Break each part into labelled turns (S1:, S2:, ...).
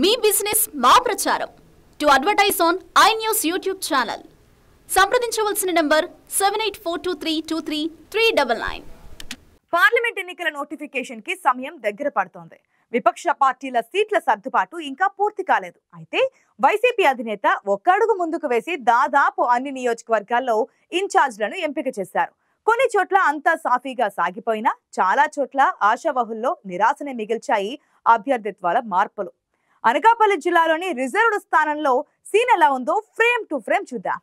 S1: మీ business మా ప్రచారం to advertise on I news YouTube channel సంప్రదించవలసిన నంబర్ 7842323399.
S2: పార్లమెంట్ ఎన్నికల నోటిఫికేషన్ కి సమయం దగ్గర పడుతోంది. విపక్ష పార్టీల సీట్ల సర్దుబాటు ఇంకా పూర్తి కాలేదు. అయితే వైసీపీ అధినేత ఒక్క అడుగు ముందుకు వేసి దాదాపు అన్ని నియోజకవర్గాల్లో ఇన్ఛార్జ్లను ఎంపిక చేశారు. కొన్ని చోట్ల అంతా సాఫీగా సాగిపోయినా చాలా చోట్ల ఆశావహుల్లో నిరాశనే మిగిల్చాయి అభ్యర్థిత్వాల మార్పులు. అనకాపల్లి జిల్లాలోని రిజర్వ్డ్ స్థానంలో సీన్ ఎలా ఉందో ఫ్రేమ్ టు ఫ్రేమ్ చూద్దాం.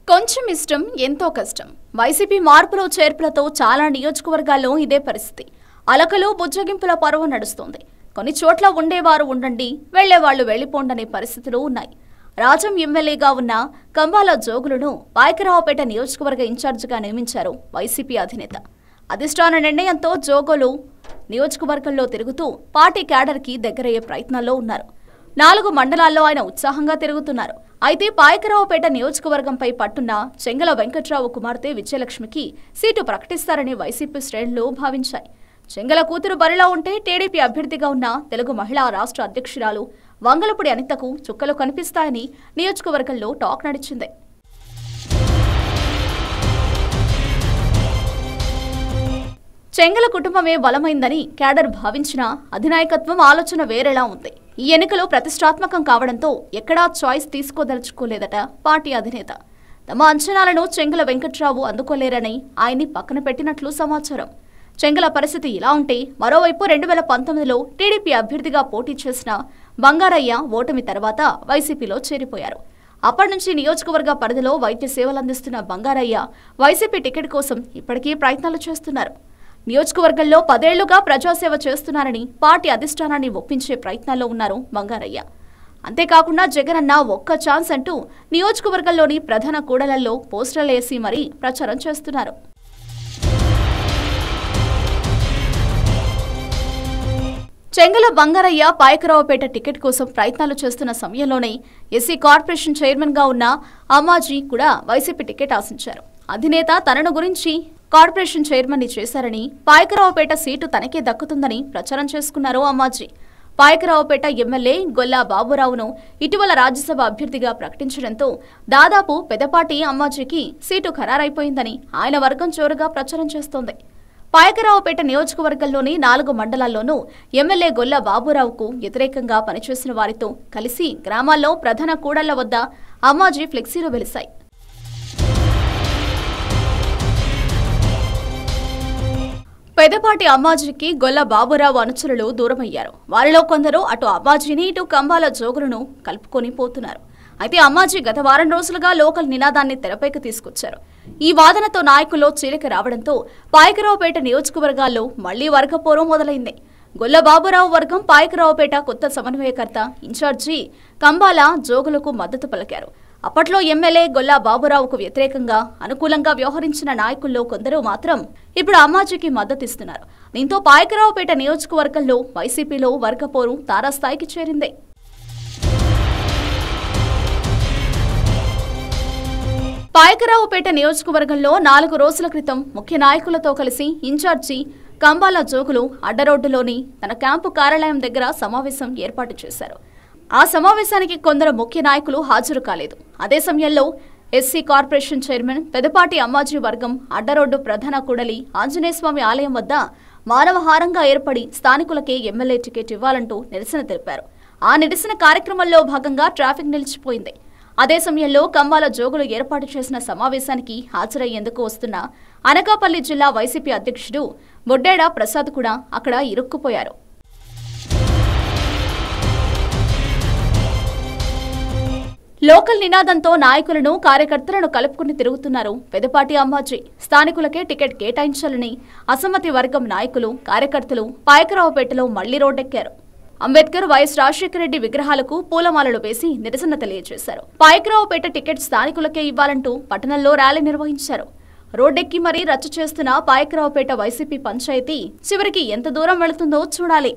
S1: కొంచెం ఇష్టం ఎంతో కష్టం. వైసీపీ మార్పులో చేర్పులతో చాలా నియోజకవర్గాల్లో ఇదే పరిస్థితి. అలకలు బుజ్జగింపుల పర్వం నడుస్తోంది. కొన్ని చోట్ల ఉండేవారు ఉండండి, వెళ్లేవాళ్లు వెళ్లిపోండనే పరిస్థితులు ఉన్నాయి. రాజం ఎమ్మెల్యేగా ఉన్న కంబాల జోగులను పాయకరావుపేట నియోజకవర్గ ఇన్ఛార్జిగా నియమించారు వైసీపీ అధినేత. అధిష్టాన నిర్ణయంతో జోగులు నియోజకవర్గంలో తిరుగుతూ పార్టీ క్యాడర్కి దగ్గరయ్యే ప్రయత్నాల్లో ఉన్నారు. 4 మండలాల్లో ఆయన ఉత్సాహంగా తిరుగుతున్నారు. అయితే పాయకరావుపేట నియోజకవర్గంపై పట్టున్న చెంగల వెంకట్రావు కుమార్తె విజయలక్ష్మికి సీటు ప్రకటిస్తారని వైసీపీ శ్రేణులు భావించాయి. చెంగల కూతురు బరిలో ఉంటే టీడీపీ అభ్యర్థిగా ఉన్న తెలుగు మహిళా రాష్ట్ర అధ్యక్షురాలు వంగలపూడి అనితకు చుక్కలు కనిపిస్తాయని నియోజకవర్గంలో టాక్ నడిచింది. చెంగల కుటుంబమే బలమైందని క్యాడర్ భావించిన అధినాయకత్వం ఆలోచన వేరేలా ఉంది. ఈ ఎన్నికలు ప్రతిష్టాత్మకం కావడంతో ఎక్కడా చాయిస్ తీసుకోదలుచుకోలేదట పార్టీ అధినేత. తమ అంచనాలను చెంగల వెంకట్రావు అందుకోలేరని ఆయన్ని పక్కన పెట్టినట్లు సమాచారం. చెంగల పరిస్థితి ఇలా ఉంటే మరోవైపు 2019లో టీడీపీ అభ్యర్థిగా పోటీ చేసిన బంగారయ్య ఓటమి తర్వాత వైసీపీలో చేరిపోయారు. అప్పటి నుంచి నియోజకవర్గ పరిధిలో వైద్య సేవలందిస్తున్న బంగారయ్య వైసీపీ టికెట్ కోసం ఇప్పటికీ ప్రయత్నాలు చేస్తున్నారు. నియోజకవర్గంలో 10 ఏళ్లుగా ప్రజాసేవ చేస్తున్నారని పార్టీ అధిష్టానాన్ని ఒప్పించే ప్రయత్నాల్లో ఉన్నారు బంగారయ్య. అంతేకాకుండా జగనన్న ఒక్క ఛాన్స్ అంటూ నియోజకవర్గంలోని ప్రధాన కూడళ్లలో పోస్టర్లు వేసి మరీ ప్రచారం చేస్తున్నారు. చెంగల బంగారయ్య పాయకరావుపేట టికెట్ కోసం ప్రయత్నాలు చేస్తున్న సమయంలోనే ఎస్సీ కార్పొరేషన్ చైర్మన్ గా ఉన్న అమ్మాజీ కూడా వైసీపీ టికెట్ ఆశించారు. అధినేత తనను గురించి కార్పొరేషన్ చైర్మన్ ని చేశారని, పాయకరావుపేట సీటు తనకే దక్కుతుందని ప్రచారం చేసుకున్నారు అమ్మాజీ. పాయకరావుపేట ఎమ్మెల్యే గొల్లా బాబురావును ఇటీవల రాజ్యసభ అభ్యర్థిగా ప్రకటించడంతో దాదాపు పెదపాటి అమ్మాజీకి సీటు ఖరారైపోయిందని ఆయన వర్గం జోరుగా ప్రచారం చేస్తోంది. పాయకరావుపేట నియోజకవర్గంలోని 4 మండలాల్లోనూ ఎమ్మెల్యే గొల్లా బాబురావుకు వ్యతిరేకంగా పనిచేసిన వారితో కలిసి గ్రామాల్లో ప్రధాన కూడళ్ల వద్ద అమ్మాజీ ఫ్లెక్సీలు వెలిశాయి. పెదపాటి అమ్మాజీకి గొల్లా బాబురావు అనుచరులు దూరమయ్యారు. వారిలో కొందరు అటు అమ్మాజీని ఇటు కంబాల జోగులను కలుపుకొని పోతున్నారు. అయితే అమ్మాజీ గత వారం రోజులుగా లోకల్ నినాదాన్ని తెరపైకి తీసుకొచ్చారు. ఈ వాదనతో నాయకుల్లో చీలిక రావడంతో పాయకరావుపేట నియోజకవర్గాల్లో మళ్లీ వర్గపోరు మొదలైంది. గొల్ల బాబురావు వర్గం పాయకరావుపేట కొత్త సమన్వయకర్త ఇన్ఛార్జి కంబాల జోగులకు మద్దతు పలికారు. అప్పట్లో ఎమ్మెల్యే గొల్లా బాబురావుకు వ్యతిరేకంగా అనుకూలంగా వ్యవహరించిన నాయకుల్లో కొందరు మాత్రం ఇప్పుడు అమ్మాజీకి మద్దతిస్తున్నారు. దీంతో పాయకరావుపేట నియోజకవర్గంలో వైసీపీలో వర్గపోరు తారాస్థాయికి చేరింది. పాయకరావుపేట నియోజకవర్గంలో 4 రోజుల క్రితం ముఖ్య నాయకులతో కలిసి ఇన్ఛార్జి కంబాల జోగులు అడ్డరోడ్డులోని తన క్యాంపు కార్యాలయం దగ్గర సమావేశం ఏర్పాటు చేశారు. ఆ సమావేశానికి కొందరు ముఖ్య నాయకులు హాజరు కాలేదు. అదే సమయంలో SC corporation chairman Pedapati Ammaji వర్గం అడ్డరోడ్డు ప్రధాన కూడలి ఆంజనేయస్వామి ఆలయం వద్ద మానవహారంగా ఏర్పడి స్థానికులకే ఎమ్మెల్యే టికెట్ ఇవ్వాలంటూ నిరసన తెలిపారు. ఆ నిరసన కార్యక్రమంలో భాగంగా ట్రాఫిక్ నిలిచిపోయింది. అదే సమయంలో కంబాల జోగులు ఏర్పాటు చేసిన సమావేశానికి హాజరయ్యేందుకు వస్తున్న అనకాపల్లి జిల్లా వైసీపీ అధ్యక్షుడు బొడ్డేడ ప్రసాద్ కూడా అక్కడ ఇరుక్కుపోయారు. లోకల్ నినాదంతో నాయకులను కార్యకర్తలను కలుపుకుని తిరుగుతున్నారు పెదపాటి అమ్మాజీ. స్థానికులకే టికెట్ కేటాయించాలని అసమ్మతి వర్గం నాయకులు కార్యకర్తలు పాయకరావుపేటలో మళ్లీ రోడ్డెక్కారు. అంబేద్కర్, వైఎస్ రాజశేఖర రెడ్డి విగ్రహాలకు పూలమాలలు వేసి నిరసన తెలియజేశారు. పాయకరావుపేట టికెట్ స్థానికులకే ఇవ్వాలంటూ పట్టణంలో ర్యాలీ నిర్వహించారు. రోడ్డెక్కి మరీ రచ్చ చేస్తున్న పాయకరావుపేట వైసీపీ పంచాయతీ చివరికి ఎంత దూరం వెళుతుందో చూడాలి.